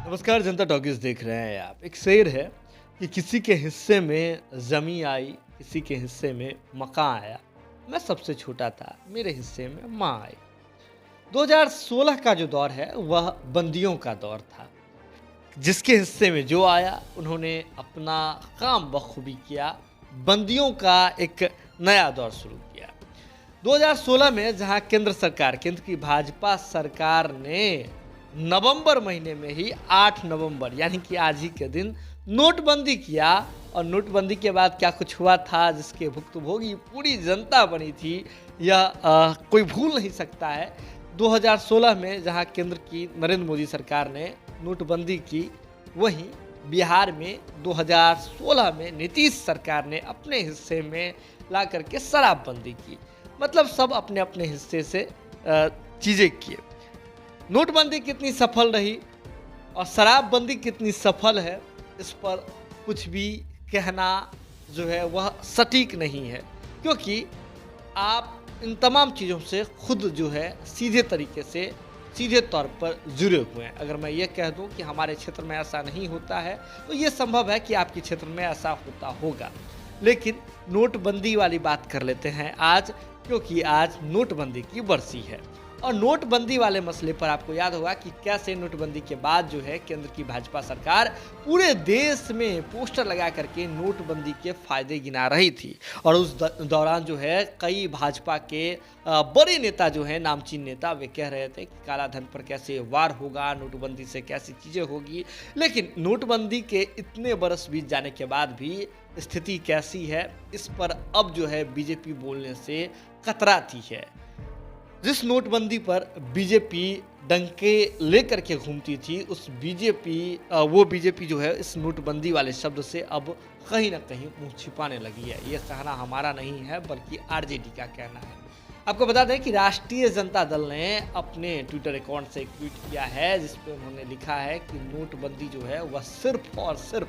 नमस्कार, जनता टॉकीज देख रहे हैं आप। एक शेर है कि किसी के हिस्से में ज़मीं आई, किसी के हिस्से में मकान आया। मैं सबसे छोटा था, मेरे हिस्से में माँ आई। 2016 का जो दौर है वह बंदियों का दौर था। जिसके हिस्से में जो आया उन्होंने अपना काम बखूबी किया। बंदियों का एक नया दौर शुरू किया। 2016 में जहां केंद्र की भाजपा सरकार ने नवंबर महीने में ही 8 नवंबर यानी कि आज ही के दिन नोटबंदी किया। और नोटबंदी के बाद क्या कुछ हुआ था जिसके भुक्तभोगी पूरी जनता बनी थी, यह कोई भूल नहीं सकता है। 2016 में जहां केंद्र की नरेंद्र मोदी सरकार ने नोटबंदी की, वहीं बिहार में 2016 में नीतीश सरकार ने अपने हिस्से में ला करके शराबबंदी की। मतलब सब अपने अपने हिस्से से चीज़ें किए। नोटबंदी कितनी सफल रही और शराबबंदी कितनी सफल है, इस पर कुछ भी कहना जो है वह सटीक नहीं है, क्योंकि आप इन तमाम चीज़ों से खुद जो है सीधे तौर पर जुड़े हुए हैं। अगर मैं ये कह दूं कि हमारे क्षेत्र में ऐसा नहीं होता है, तो ये संभव है कि आपके क्षेत्र में ऐसा होता होगा। लेकिन नोटबंदी वाली बात कर लेते हैं आज, क्योंकि आज नोटबंदी की बरसी है। और नोटबंदी वाले मसले पर आपको याद होगा कि कैसे नोटबंदी के बाद जो है केंद्र की भाजपा सरकार पूरे देश में पोस्टर लगा करके नोटबंदी के फायदे गिना रही थी। और उस दौरान जो है कई भाजपा के बड़े नेता जो हैं, नामचीन नेता, वे कह रहे थे कि काला धन पर कैसे वार होगा, नोटबंदी से कैसी चीज़ें होगी। लेकिन नोटबंदी के इतने बरस बीत जाने के बाद भी स्थिति कैसी है, इस पर अब जो है बीजेपी बोलने से कतराती है। जिस नोटबंदी पर बीजेपी डंके लेकर के घूमती थी, वो बीजेपी जो है इस नोटबंदी वाले शब्द से अब कहीं ना कहीं मुंह छिपाने लगी है। ये कहना हमारा नहीं है, बल्कि आरजेडी का कहना है। आपको बता दें कि राष्ट्रीय जनता दल ने अपने ट्विटर अकाउंट से एक ट्वीट किया है, जिसपे उन्होंने लिखा है कि नोटबंदी जो है वह सिर्फ और सिर्फ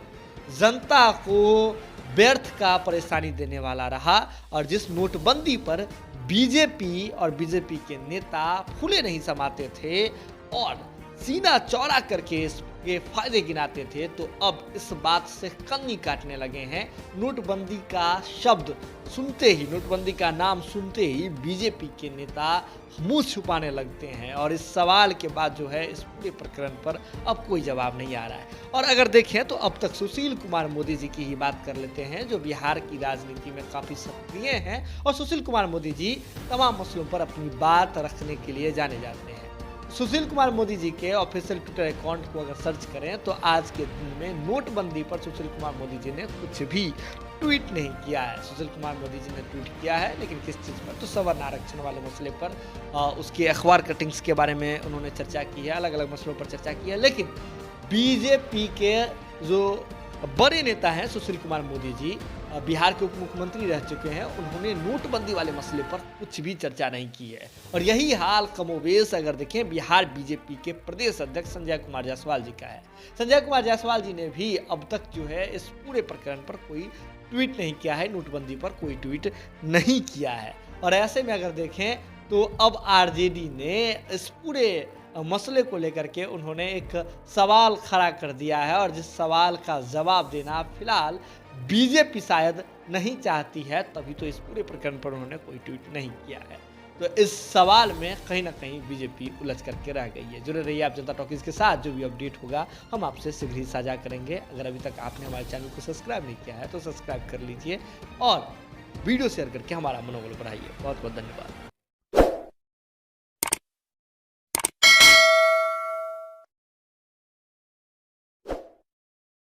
जनता को व्यर्थ का परेशानी देने वाला रहा। और जिस नोटबंदी पर बीजेपी और बीजेपी के नेता फूले नहीं समाते थे और सीना चौड़ा करके इसके फायदे गिनाते थे, तो अब इस बात से कन्नी काटने लगे हैं। नोटबंदी का शब्द सुनते ही, नोटबंदी का नाम सुनते ही बीजेपी के नेता मुंह छुपाने लगते हैं। और इस सवाल के बाद जो है इस पूरे प्रकरण पर अब कोई जवाब नहीं आ रहा है। और अगर देखें तो अब तक सुशील कुमार मोदी जी की ही बात कर लेते हैं, जो बिहार की राजनीति में काफ़ी सक्रिय हैं। और सुशील कुमार मोदी जी तमाम मसलों पर अपनी बात रखने के लिए जाने जाते हैं। सुशील कुमार मोदी जी के ऑफिशियल ट्विटर अकाउंट को अगर सर्च करें तो आज के दिन में नोटबंदी पर सुशील कुमार मोदी जी ने कुछ भी ट्वीट नहीं किया है। सुशील कुमार मोदी जी ने ट्वीट किया है, लेकिन किस चीज़ पर, तो सवर्ण आरक्षण वाले मसले पर, उसके अखबार कटिंग्स के बारे में उन्होंने चर्चा की है, अलग अलग मसलों पर चर्चा की है। लेकिन बीजेपी के जो बड़े नेता हैं सुशील कुमार मोदी जी, बिहार के उप मुख्यमंत्री रह चुके हैं, उन्होंने नोटबंदी वाले मसले पर कुछ भी चर्चा नहीं की है। और यही हाल कमोवेश अगर देखें बिहार बीजेपी के प्रदेश अध्यक्ष संजय कुमार जायसवाल जी का है। संजय कुमार जायसवाल जी ने भी अब तक जो है इस पूरे प्रकरण पर कोई ट्वीट नहीं किया है, नोटबंदी पर कोई ट्वीट नहीं किया है। और ऐसे में अगर देखें तो अब आरजेडी ने इस पूरे मसले को लेकर के उन्होंने एक सवाल खड़ा कर दिया है। और जिस सवाल का जवाब देना फिलहाल बीजेपी शायद नहीं चाहती है, तभी तो इस पूरे प्रकरण पर उन्होंने कोई ट्वीट नहीं किया है। तो इस सवाल में कहीं ना कहीं बीजेपी उलझ करके रह गई है। जुड़े रहिए आप जनता टॉकीज के साथ, जो भी अपडेट होगा हम आपसे शीघ्र ही साझा करेंगे। अगर अभी तक आपने हमारे चैनल को सब्सक्राइब नहीं किया है तो सब्सक्राइब कर लीजिए और वीडियो शेयर करके हमारा मनोबल बढ़ाइए। बहुत बहुत धन्यवाद।